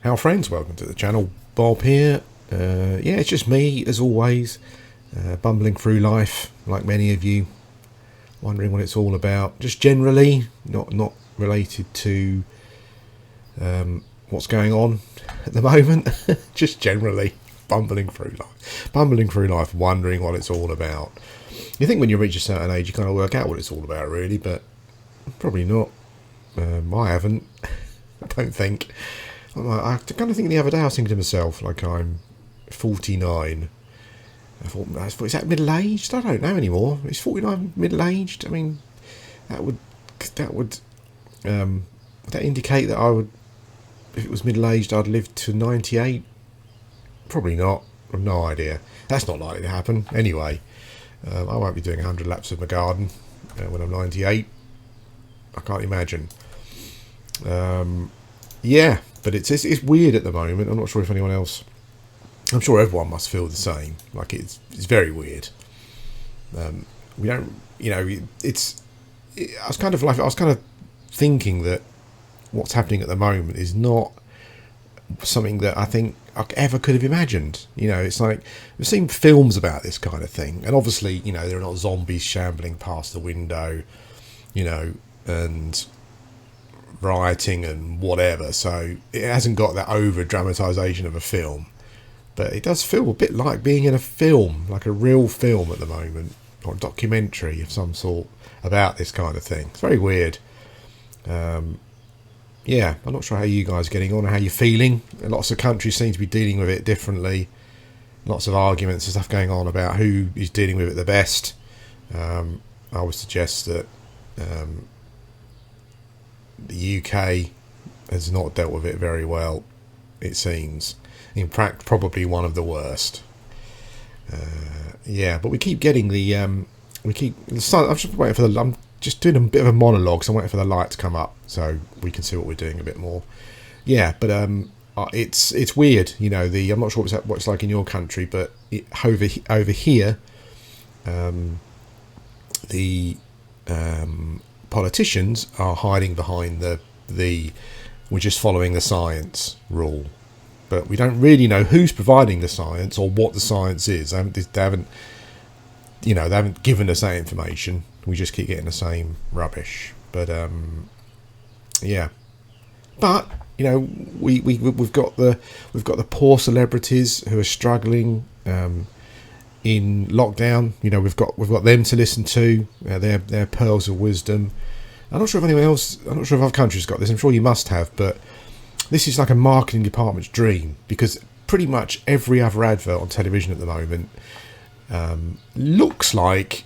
How friends, welcome to the channel. Bob here. Yeah, it's just me as always, bumbling through life like many of you, wondering what it's all about. Just generally, not related to what's going on at the moment. Just generally bumbling through life, wondering what it's all about. You think when you reach a certain age, you kind of work out what it's all about, really, but probably not. I haven't. I don't think. I kind of think the other day I was thinking to myself, like, I'm 49. I thought, is that middle-aged? I don't know anymore. Is 49 middle-aged? I mean, that would indicate that I would, if it was middle-aged, I'd live to 98? Probably not. I've no idea. That's not likely to happen. Anyway, I won't be doing 100 laps of my garden when I'm 98. I can't imagine. Yeah, but it's weird at the moment. I'm not sure if anyone else. I'm sure everyone must feel the same. Like it's very weird. We don't, I was kind of thinking that what's happening at the moment is not something that I think I ever could have imagined. It's like we've seen films about this kind of thing, and obviously, there are not zombies shambling past the window, and rioting and whatever, so it hasn't got that over dramatization of a film, but it does feel a bit like being in a film, like a real film at the moment, or a documentary of some sort about this kind of thing. It's very weird. Yeah, I'm not sure how you guys are getting on or how you're feeling. Lots of countries seem to be dealing with it differently. Lots of arguments and stuff going on about who is dealing with it the best. I would suggest that the UK has not dealt with it very well, it seems. In fact, probably one of the worst. Yeah, but we keep getting the sun. I'm just doing a bit of a monologue, so I'm waiting for the light to come up so we can see what we're doing a bit more. Yeah, but it's weird. I'm not sure what it's like in your country, but over here, the politicians are hiding behind the we're just following the science rule, but we don't really know who's providing the science or what the science is. They haven't given us that information. We just keep getting the same rubbish. But yeah, but we've got the poor celebrities who are struggling in lockdown. We've got them to listen to, their pearls of wisdom. I'm not sure if anyone else, I'm not sure if other countries got this. I'm sure you must have, but this is like a marketing department's dream, because pretty much every other advert on television at the moment looks like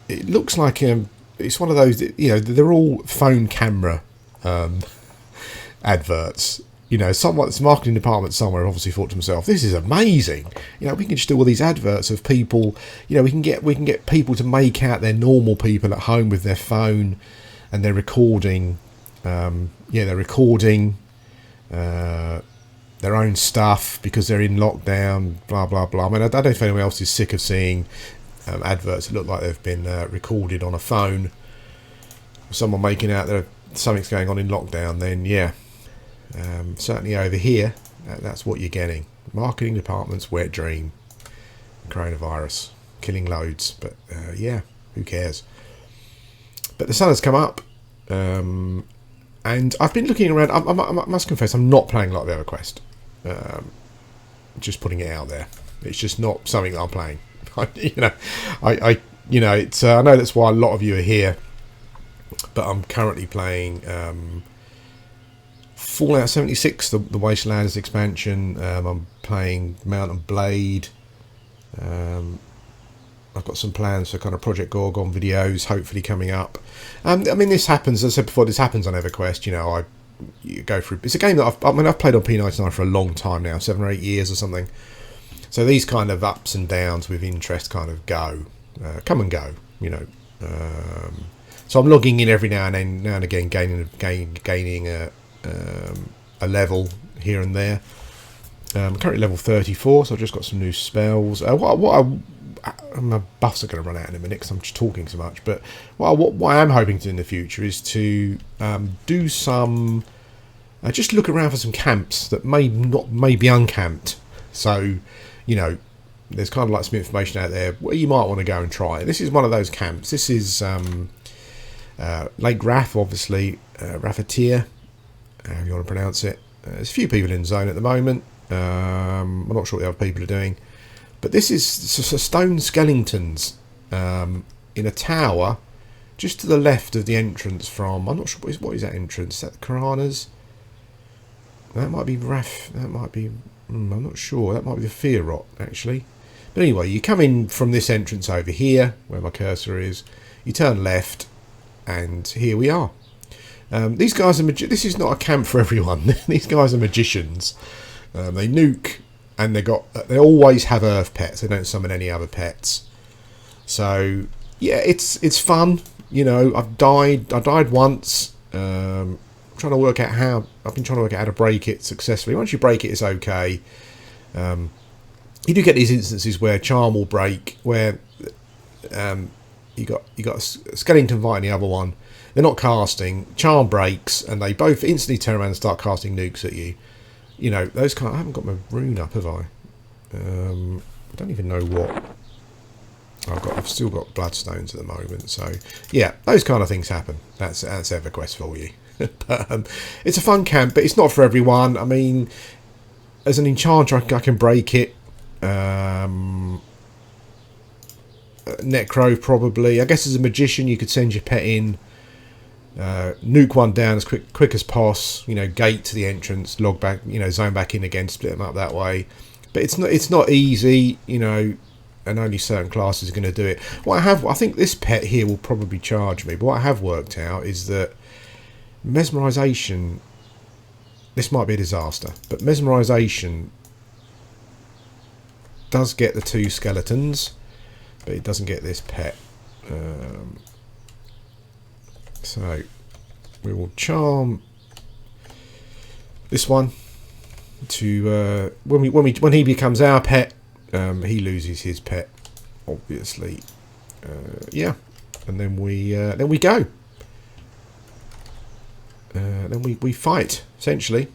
it's one of those, they're all phone camera adverts. This marketing department somewhere obviously thought to himself, this is amazing. We can just do all these adverts of people. We can get people to make out they're normal people at home with their phone, and they're recording. They're recording their own stuff because they're in lockdown. Blah blah blah. I mean, I don't know if anyone else is sick of seeing adverts that look like they've been recorded on a phone. Someone making out that something's going on in lockdown. Then yeah. Certainly over here, that's what you're getting. Marketing department's wet dream. Coronavirus killing loads, but yeah, who cares? But the sun has come up, and I've been looking around. I must confess, I'm not playing a lot of Everquest. Just putting it out there. It's just not something that I'm playing. It's. I know that's why a lot of you are here, but I'm currently playing Fallout 76, the Wastelanders expansion. I'm playing Mount and Blade. I've got some plans for kind of Project Gorgon videos, hopefully coming up. I mean, this happens, as I said before, this happens on Everquest. You go through. It's a game that I've played on P99 for a long time now, 7 or 8 years or something. So these kind of ups and downs with interest kind of come and go. So I'm logging in every now and again, gaining a level here and there. I'm currently level 34, so I've just got some new spells. My buffs are going to run out in a minute because I'm just talking so much. But what I am hoping to in the future is to do some just look around for some camps that may be uncamped. So, you know, there's kind of like some information out there where you might want to go and try. This is one of those camps. This is Lake Raff, obviously, Raffatia, however you want to pronounce it. There's a few people in the zone at the moment. I'm not sure what the other people are doing. But this is stone Skelingtons in a tower just to the left of the entrance from... I'm not sure, what is that entrance? Is that the Karanas? That might be Raff. That might be... I'm not sure. That might be the Fearrot, actually. But anyway, you come in from this entrance over here, where my cursor is. You turn left, and here we are. These guys are... This is not a camp for everyone. These guys are magicians. They nuke, and they always have earth pets. They don't summon any other pets. So yeah, it's fun. You know, I died once. Trying to work out how to break it successfully. Once you break it, it's okay. You do get these instances where charm will break, where you got a skeleton fighting the other one. They're not casting. Charm breaks, and they both instantly turn around and start casting nukes at you. You know, those kind. I haven't got my rune up, have I? I don't even know what. I've still got bloodstones at the moment. So yeah, those kind of things happen. That's Everquest for you. But it's a fun camp, but it's not for everyone. I mean, as an enchanter, I can break it. Necro probably. I guess as a magician, you could send your pet in. Nuke one down as quick as pos. You know, gate to the entrance, log back. You know, zone back in again, split them up that way. But it's not easy. You know, and only certain classes are going to do it. I think this pet here will probably charge me. But what I have worked out is that mesmerization. This might be a disaster, but mesmerization does get the 2 skeletons, but it doesn't get this pet. So we will charm this one to when he becomes our pet. He loses his pet, obviously. Yeah, and then we go. Then we fight essentially.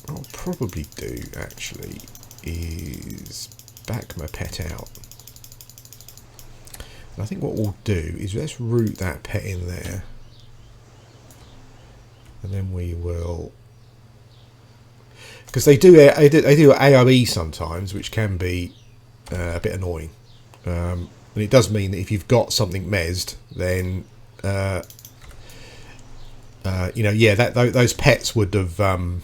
What I'll probably do actually is back my pet out. I think what we'll do is let's root that pet in there, and then we will, because they do AoE sometimes, which can be a bit annoying, and it does mean that if you've got something mezzed, then you know, yeah, those pets would have the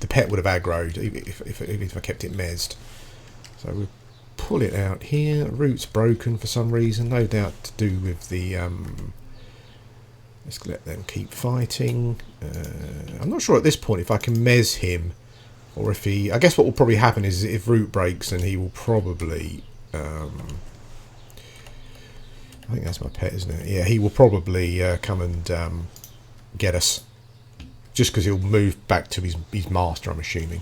pet would have aggroed if I kept it mezzed. So we'll pull it out here. Root's broken for some reason, no doubt to do with the let's let them keep fighting. I'm not sure at this point if I can mez him, or if he... I guess what will probably happen is if root breaks, then he will probably I think that's my pet, isn't it? Yeah, he will probably come and get us, just because he'll move back to his master, I'm assuming.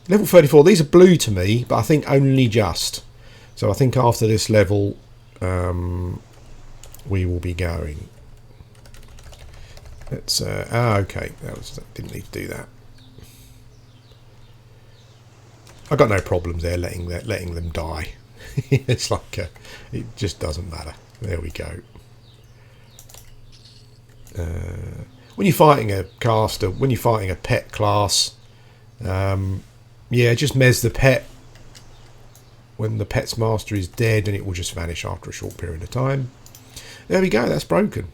Level 34, these are blue to me, but I think only just. So I think after this level, we will be going. Let's, okay, didn't need to do that. I got no problems there letting them die. It's like, it just doesn't matter. There we go. When you're fighting a caster, when you're fighting a pet class, yeah, just mez the pet. When the pet's master is dead, and it will just vanish after a short period of time. There we go, that's broken.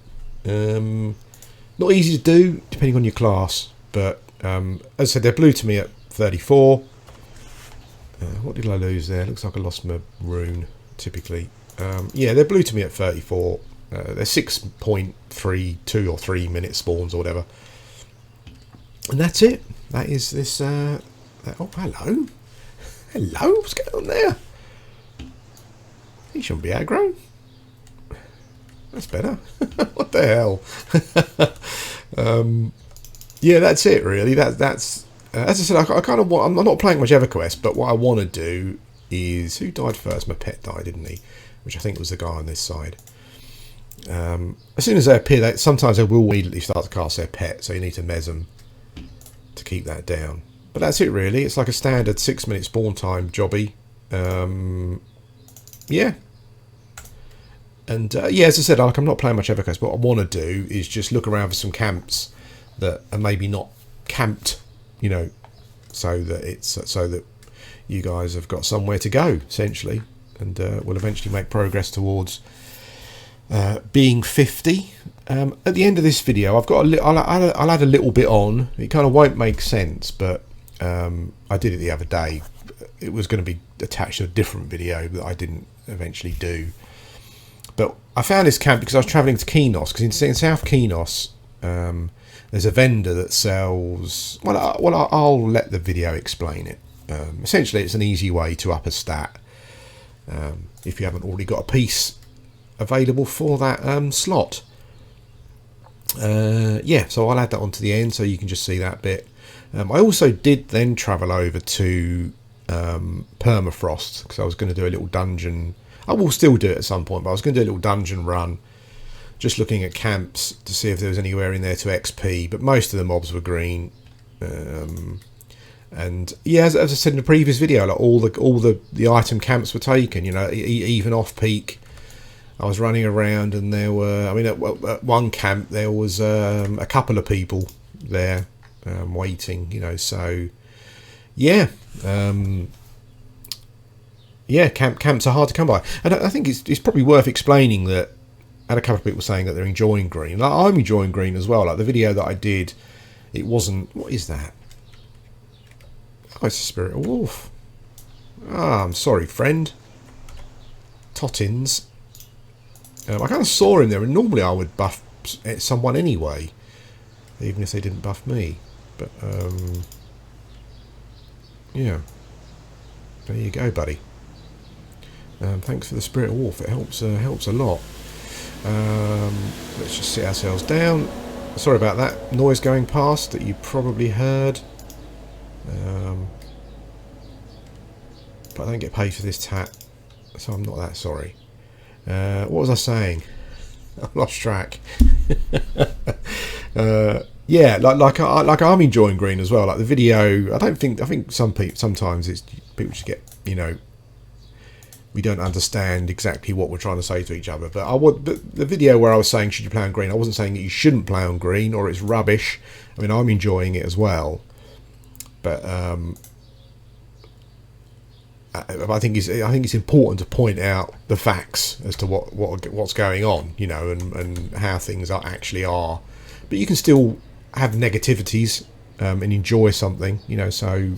Not easy to do, depending on your class, but as I said, they're blue to me at 34. What did I lose there? Looks like I lost my rune, typically. Yeah, they're blue to me at 34. They're 6.32 or 3 minute spawns or whatever. And that's it. That is this... oh, hello. Hello, what's going on there? He shouldn't be aggro. That's better. What the hell? Yeah, that's it really. That's as I said, I kind of want... I'm not playing much Everquest, but what I want to do is... Who died first? My pet died, didn't he? which I think was the guy on this side. As soon as they appear, sometimes they will immediately start to cast their pet, so you need to mez them to keep that down. But that's it really. It's like a standard 6-minute spawn time jobby. Yeah. And yeah, as I said, like, I'm not playing much Everquest, but what I want to do is just look around for some camps that are maybe not camped, you know, so that you guys have got somewhere to go, essentially, and we'll eventually make progress towards being 50. At the end of this video, I've got I'll add a little bit on. It kind of won't make sense, but I did it the other day. It was going to be attached to a different video that I didn't eventually do. But I found this camp because I was travelling to Kenos, because in South Kenos there's a vendor that sells, I'll let the video explain it. Essentially it's an easy way to up a stat if you haven't already got a piece available for that slot. Yeah, so I'll add that onto the end so you can just see that bit. I also did then travel over to Permafrost, because I was going to do a little dungeon. I will still do it at some point, but I was going to do a little dungeon run, just looking at camps to see if there was anywhere in there to XP, but most of the mobs were green. And yeah, as I said in the previous video, like all the item camps were taken, you know, even off peak. I was running around and there were, I mean, at one camp there was a couple of people there waiting, you know, so yeah. Yeah, camps are hard to come by, and I think it's probably worth explaining that. I had a couple of people saying that they're enjoying green. Like, I'm enjoying green as well. Like the video that I did, it wasn't. What is that? Oh, it's a spirit of wolf. Ah, I'm sorry, friend. Tottins. I kind of saw him there, and normally I would buff someone anyway, even if they didn't buff me. But yeah, there you go, buddy. Thanks for the spirit of wolf. It helps a lot. Let's just sit ourselves down. Sorry about that noise going past that you probably heard. But I don't get paid for this tat, so I'm not that sorry. What was I saying? I've lost track. Yeah, like I'm enjoying green as well. Like the video, I think sometimes it's people just get, you know, we don't understand exactly what we're trying to say to each other. But the video where I was saying should you play on green, I wasn't saying that you shouldn't play on green or it's rubbish. I mean, I'm enjoying it as well. But I think it's important to point out the facts as to what's going on, you know, and how things actually are. But you can still have negativities and enjoy something, you know. So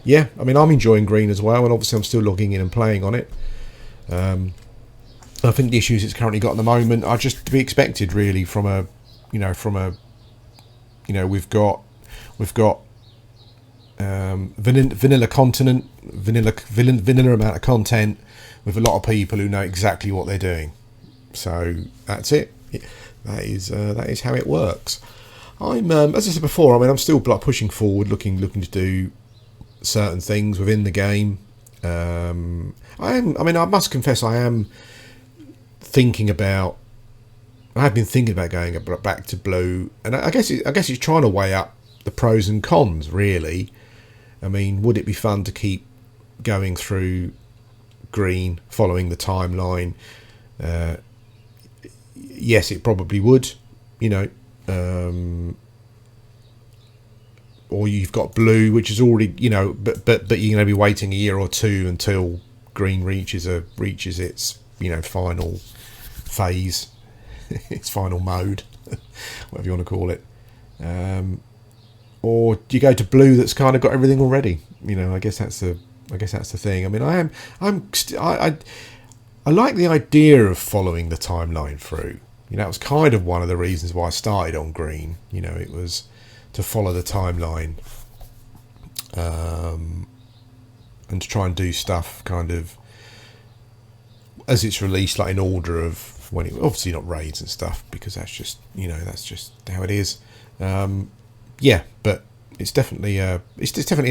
yeah, I mean, I'm enjoying green as well, and obviously I'm still logging in and playing on it. I think the issues it's currently got at the moment are just to be expected, really, from a we've got vanilla continent, vanilla amount of content with a lot of people who know exactly what they're doing. So that's it. That is how it works. I'm as I said before, I mean, I'm still like pushing forward, looking to do certain things within the game. I must confess, I have been thinking about going back to blue, and I guess it's trying to weigh up the pros and cons, really. I mean, would it be fun to keep going through green, following the timeline? Yes, it probably would, you know. Or you've got blue, which is already, you know, but you're going to be waiting a year or two until green reaches its, you know, final phase, its final mode, whatever you want to call it. Or do you go to blue that's kind of got everything already? You know, I guess that's the thing. I mean, I like the idea of following the timeline through. You know, that was kind of one of the reasons why I started on green. You know, it was to follow the timeline, and to try and do stuff kind of as it's released, like in order of when it, obviously not raids and stuff, because that's just, you know, that's just how it is. Yeah, but it's definitely an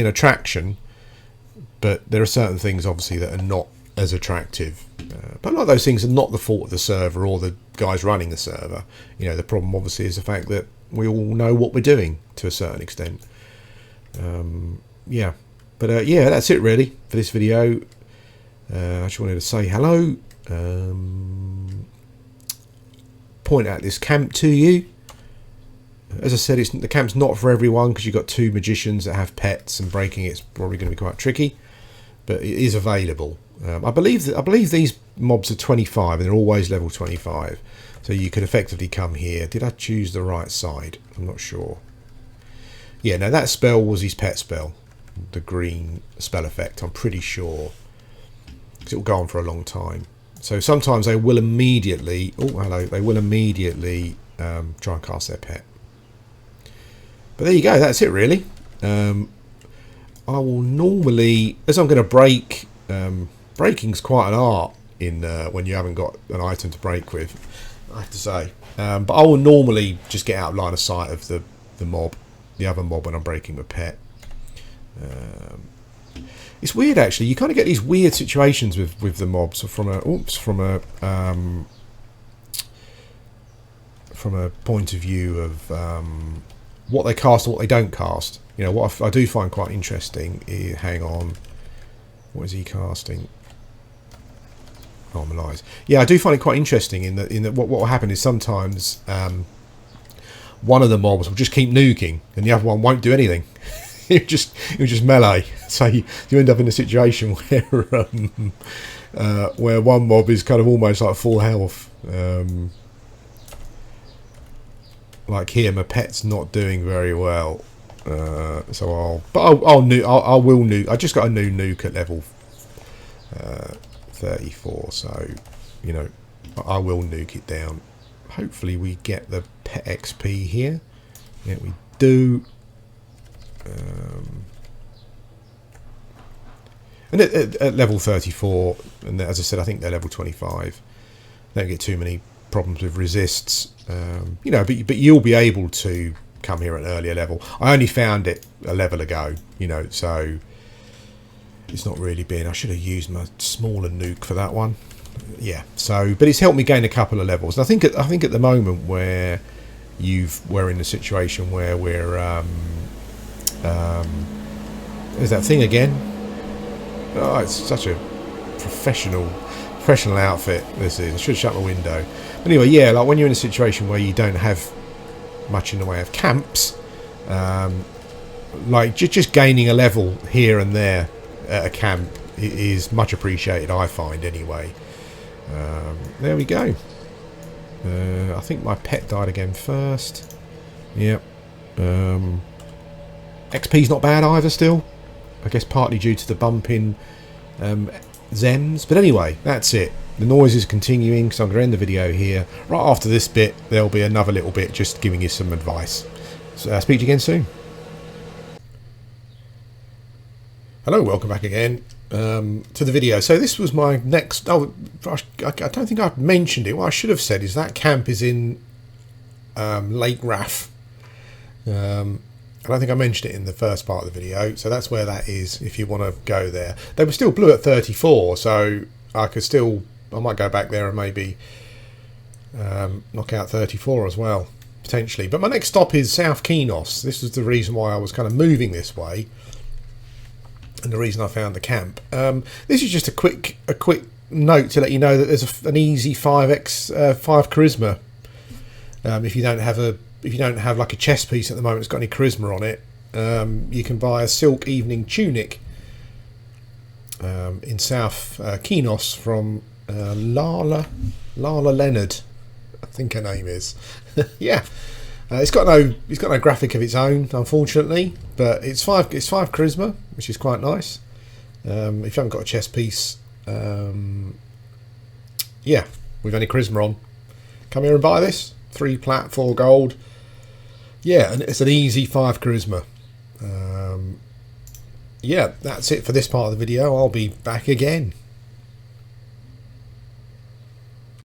attraction, but there are certain things obviously that are not as attractive. But a lot of those things are not the fault of the server or the guys running the server. You know, the problem obviously is the fact that we all know what we're doing to a certain extent. Yeah, but yeah, that's it really for this video. I just wanted to say hello, point out this camp to you. As I said, the camp's not for everyone because you've got 2 magicians that have pets, and breaking it's probably going to be quite tricky, but it is available. I believe these mobs are 25 and they're always level 25, so you could effectively come here. Did I choose the right side? I'm not sure. Yeah, no, that spell was his pet spell, the green spell effect. I'm pretty sure, because it will go on for a long time. So sometimes they will immediately, oh hello, they will immediately try and cast their pet. But there you go, that's it really. I will normally, as I'm going to break, breaking's quite an art in when you haven't got an item to break with, I have to say. But I will normally just get out of line of sight of the mob, the other mob, when I'm breaking with pet. It's weird actually. You kind of get these weird situations with the mobs from a point of view of what they cast and what they don't cast. You know, what I do find quite interesting is, hang on, what is he casting? Oh my lies. Yeah, I do find it quite interesting in that what will happen is sometimes one of the mobs will just keep nuking and the other one won't do anything. It just melee. So you end up in a situation where one mob is kind of almost like full health. Like here, my pet's not doing very well, so I will nuke. I just got a new nuke at level 34, so you know I will nuke it down. Hopefully we get the pet XP here. Yeah, we do. And at level 34, and as I said, I think they're level 25. Don't get too many problems with resists, you know, but you'll be able to come here at an earlier level. I only found it a level ago, you know, so it's not really been. I should have used my smaller nuke for that one. Yeah, so but it's helped me gain a couple of levels. And I think at the moment where we're in a situation where we're there's that thing again. Oh, it's such a professional outfit this is. I should shut my window. But anyway, yeah, like when you're in a situation where you don't have much in the way of camps, like just gaining a level here and there at a camp is much appreciated, I find anyway. There we go. I think my pet died again first. Yep. XP's not bad either still. I guess partly due to the bump in Zems. But anyway, that's it. The noise is continuing, so I'm going to end the video here. Right after this bit, there'll be another little bit just giving you some advice. So I'll speak to you again soon. Hello, welcome back again to the video. So this was my next... Oh, I don't think I've mentioned it. What I should have said is that camp is in Lake Raff. I don't think I mentioned it in the first part of the video, so that's where that is if you want to go there. They were still blue at 34, so I might go back there and maybe knock out 34 as well, potentially. But my next stop is South Kenos. This is the reason why I was kind of moving this way, and the reason I found the camp. This is just a quick note to let you know that there's an easy 5 charisma. If you don't have like a chest piece at the moment that's got any charisma on it, you can buy a silk evening tunic in South Kenos from Lala Leonard, I think her name is. Yeah, it's got no graphic of its own, unfortunately, but it's 5 charisma, which is quite nice. If you haven't got a chest piece, yeah, with any charisma on, come here and buy this. 3 plat, 4 gold. Yeah, and it's an easy 5 charisma. Yeah, that's it for this part of the video. I'll be back again.